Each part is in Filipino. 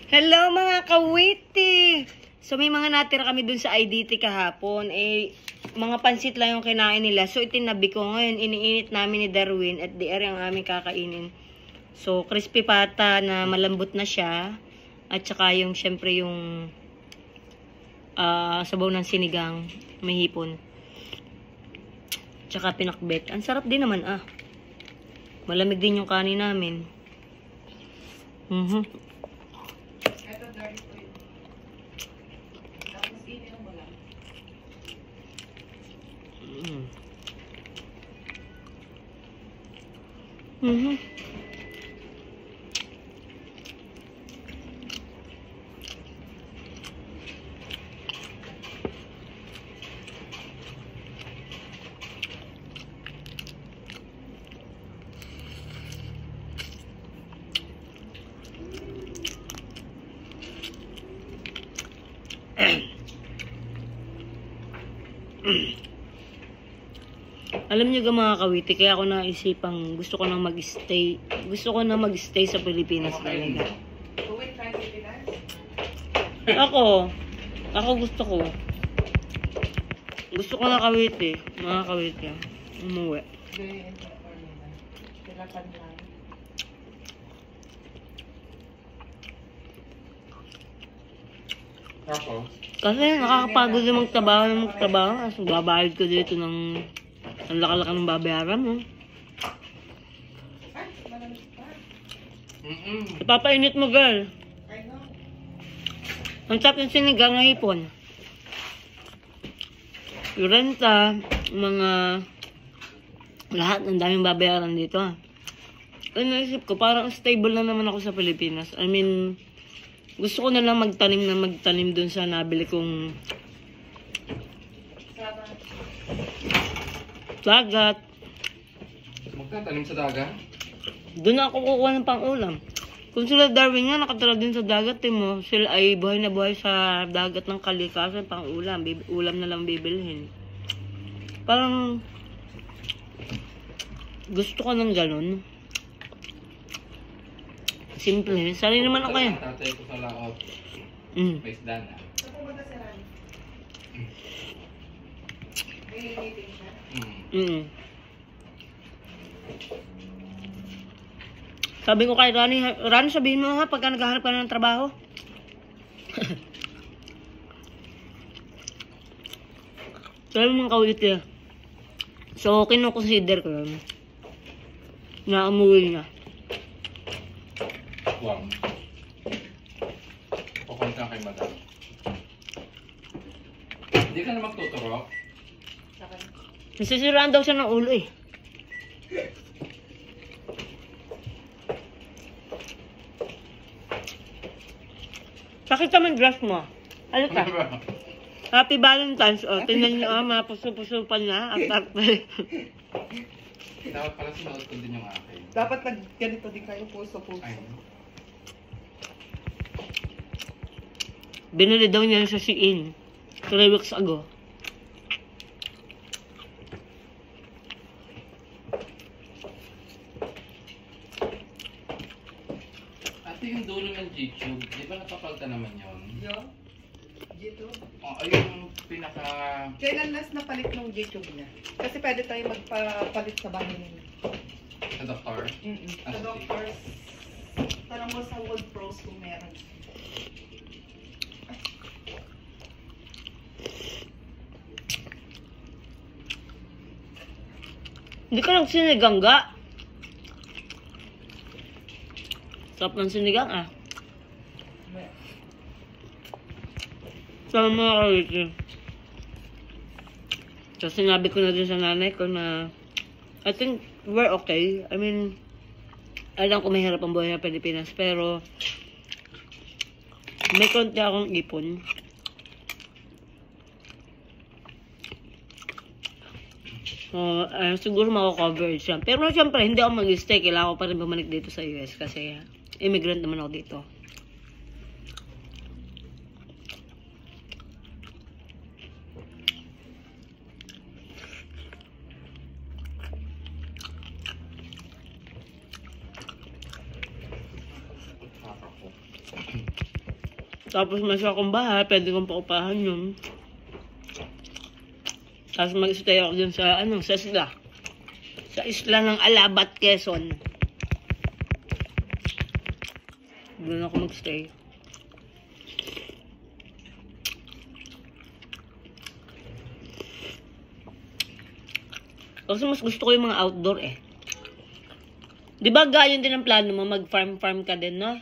Hello mga kawiti! So may mga natira kami dun sa IDT kahapon. Mga pansit lang yung kinain nila. So itinabi ko ngayon. Iniinit namin ni Darwin at di ang aming kakainin. So crispy pata na malambot na siya. At saka yung syempre yung sabaw ng sinigang. May hipon. Tsaka pinakbet. Ang sarap din naman Malamig din yung kanin namin. Alam niyo mga kawiti, kaya ako naisipang gusto ko na mag-stay. Gusto ko na mag-stay sa Pilipinas talaga. Ako gusto ko. Gusto ko na kawiti, mga kawiti. Umuwi. Kasi nakakapagod yung magtrabaho. Babayad ko dito ng ang laka-laka ng babayaran mo. Ipapainit mo, girl. Ang sarap yung sinigang ng hipon. Yung renta, mga lahat ng daming babayaran dito. Naisip ko, parang stable na naman ako sa Pilipinas. I mean, gusto ko na lang magtanim dun sa nabili kong dagat. Magtatanim sa dagat? Doon ako kukuha ng pang-ulam. Kung sila Darwin nga, nakatira din sa dagat, mo. Sila ay buhay na buhay sa dagat ng kalikasan, pang-ulam. Ulam na lang bibilhin. Parang gusto ko ng ganun. Simple. Sali naman ako yan. Tatay ko sa laot. May isda na. Sabi ko kay Rani, sabihin mo pagka naghahanap ka ng trabaho. Sabi mo kawiti. So, kinukonsider ko yun. Na umuwi na. Wow. Pupunta kay madam. Hindi ka na magtuturo? Nasisiraan daw siya ng ulo Sakit naman dress mo. Ano ka? Happy Valentine's. Tingnan niyo mga puso-puso pa niya. Dapat pala sinuot ko din yung akin. Dapat ganito din kayo puso-puso. Binili daw niya sa Shein 3 weeks ago. Yung dulo ng G-Tube, di ba napapalta naman yun? Yung? G-Tube? Yung pinaka... Kailan last napalit ng G-Tube niya? Kasi pwede tayo magpapalit sa bahay niya. Sa doktor? Sa doctors. Tanong mo sa World Pros kung meron. Hindi ka lang sinigangga. Sarap ng sinigang Sa mga kawiti. So sinabi ko na din sa nanay ko na I think we're okay. I mean, alam ko mahirap ang buhay sa Pilipinas, pero may konti akong ipon. So, siguro mako-cover siya. Pero siyempre, hindi ako mag-stay. Kailangan ko pa rin bumalik dito sa US kasi immigrant naman ako dito. Ako. Tapos masya akong bahay, pwede kong paupahan yun. Tapos mag-stay ako dun sa, sa isla. Sa isla ng Alabat, Quezon. Doon ako mag-stay. Kasi mas gusto ko yung mga outdoor eh. Di ba gayon din ang plano mo? Mag-farm-farm ka din, no?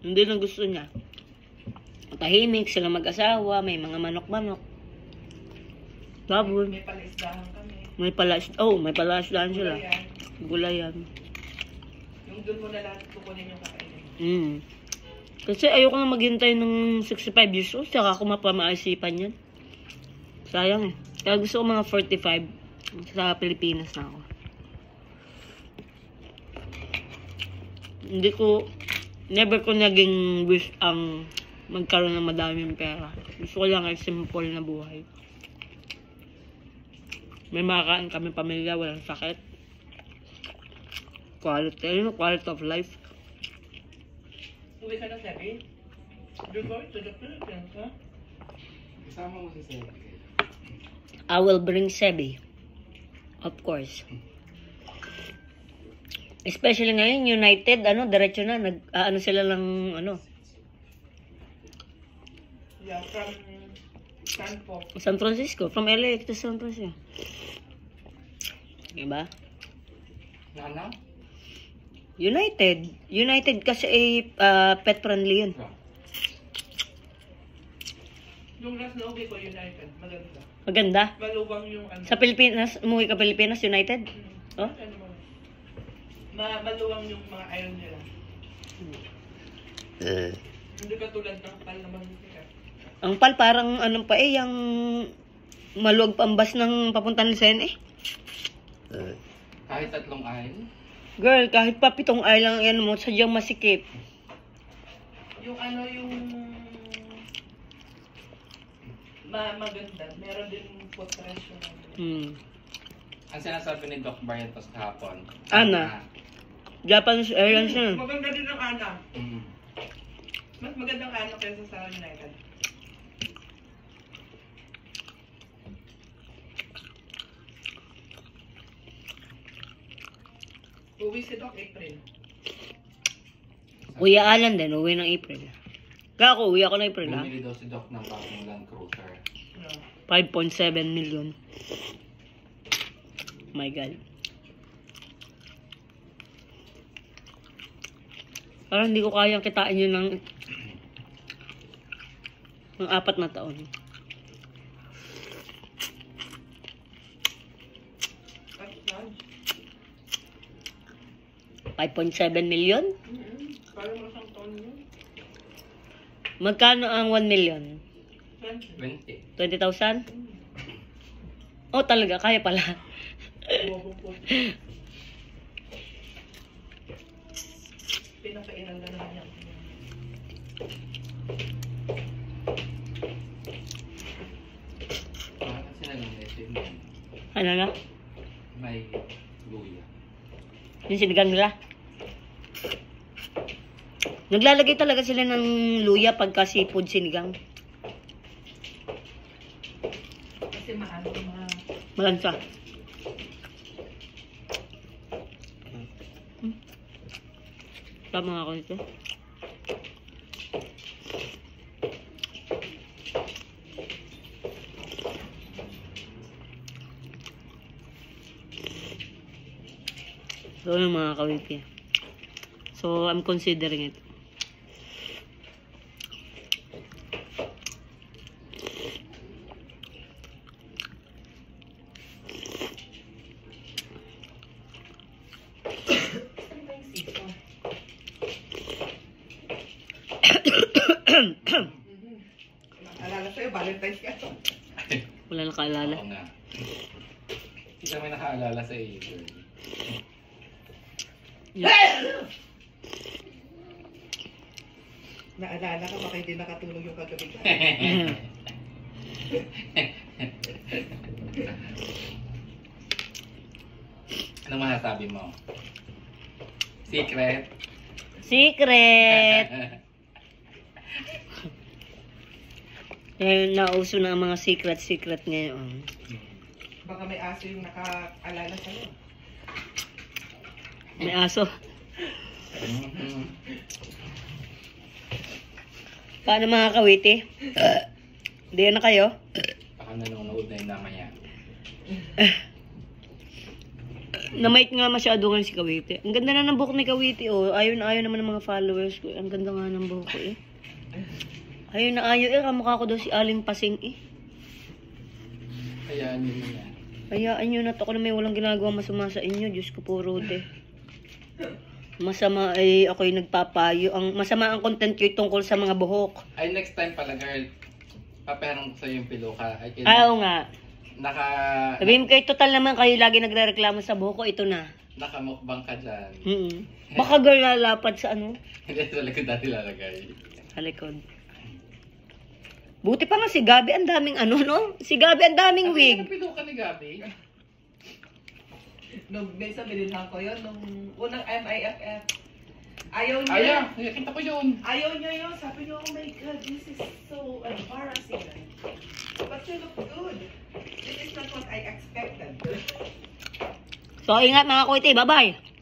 Hindi lang gusto niya. Tahimik, sila mag-asawa, may mga manok-manok. Tapos, May palaisdahan kami. may palaisdahan sila. Gulayan. Gulayan. Yung doon mo na lahat kukunin yung kakainin. Kasi ayoko na maghintay ng 65 years old, saka ako mapamaisipan yun. Sayang eh. Kaya gusto ko mga 45. Sa Pilipinas na ako. Never ko naging wish ang magkaroon ng madaming pera. Gusto ko lang ay simple na buhay. May makakain kami pamilya, walang sakit. Quality of life. Uwi ka na, Sebi? You're going to the Philippines, ha? Kasama mo si Sebi. I will bring Sebi. Of course. Especially ngayon, United, diretso na, sila lang, Yeah, from Stanford. San Francisco, from LA to San Francisco. Diba? Ano? United kasi pet friendly yun. Yung last na uwi ko, United. Maganda. Maganda. Maluwang yung Sa Pilipinas, umuwi ka Pilipinas, United? Oh? Maluwang yung mga iron nila. Hindi ka tulad ng pal naman nila. Ang pal parang yung maluwag pambas ng papuntan Lucen eh. Kahit 3 aisle? Girl, kahit pa 7 ay lang yan mo, sadyang masikip. Yung maganda. Meron din potential. Ang sinasabi ni Doc Barrientos kahapon. Ana. Japanese Airlines yun. Maganda din ang Ana. Mm. Mas magandang Ana kaysa sa United. Uwi si Doc April. Kuya Alan din, uwi ng April. Kaya ako, uwi ako ng April ha. Bumili daw si Doc ng bagong Land Cruiser. 5.7 million. My God. Parang hindi ko kayang kitain yun ng 4 na taon. $5.7 million? Parang masang taon yun. Magkano ang 1 million? 20. 20,000? Oh, talaga, kaya pala. Bobo po. Pinapainan na naman yan. Kasi nag-message mo. Ano na? May luya. Yung sinigang nila. Naglalagay talaga sila ng luya pagka seafood sinigang. Kasi mahal yung mga... Malansa. Tama nga ako nito. So, yung mga kawiki. So, I'm considering it. Alala sa'yo, Valentine's ka. Wala na kaalala. Oo nga. Kita may nakaalala sa iyo, girl. Naalala ka, baka hindi nakatulog yung kagabi ka. Anong masasabi mo? Secret? Secret! Eh, nauso na ang mga secret ngayon. Baka may aso yung nakaalala sa'yo. May aso. Paano mga kawiti? Di na kayo? Baka nanonood na yung namaya. Namait nga masyado nga si Kawiti. Ang ganda na ng buhok ni Kawiti, oh. Ayaw na ayaw naman ng mga followers ko. Ang ganda nga ng buhok ko, eh. Ayaw na ayaw, eh. Kamukha ko daw si Aling Pasing, eh. Hayaan nyo na yan. Hayaan nyo na to. Ako na may walang ginagawa masama sa inyo. Diyos ko po, Rode. Masama ay ako'y nagpapayo. Masama ang content ko tungkol sa mga buhok. Ay, next time pala, girl. Papaharang ko sa'yo yung piloka. Ay, Oo nga. Naka... Sabihin ko, total naman kayo lagi nagre-reklamo sa buhok ko. Ito na. Nakamukbang ka dyan. Baka girl lalapad sa ano? Hindi, sa likod dati lalagay. Sa likod. Buti pa nga si Gabi, ang daming ano, no? Si Gabi, ang daming wig. Ano piloka ni Gabi? Nung besa binilhan ko yun, nung unang MIFF. Ayaw niya. Ayaw, nakikita ko yun. Ayaw niya yun. Sabi niya, oh my God, this is so embarrassing. But you look good. This is not what I expected. So, ingat mga kuwiti. Bye-bye.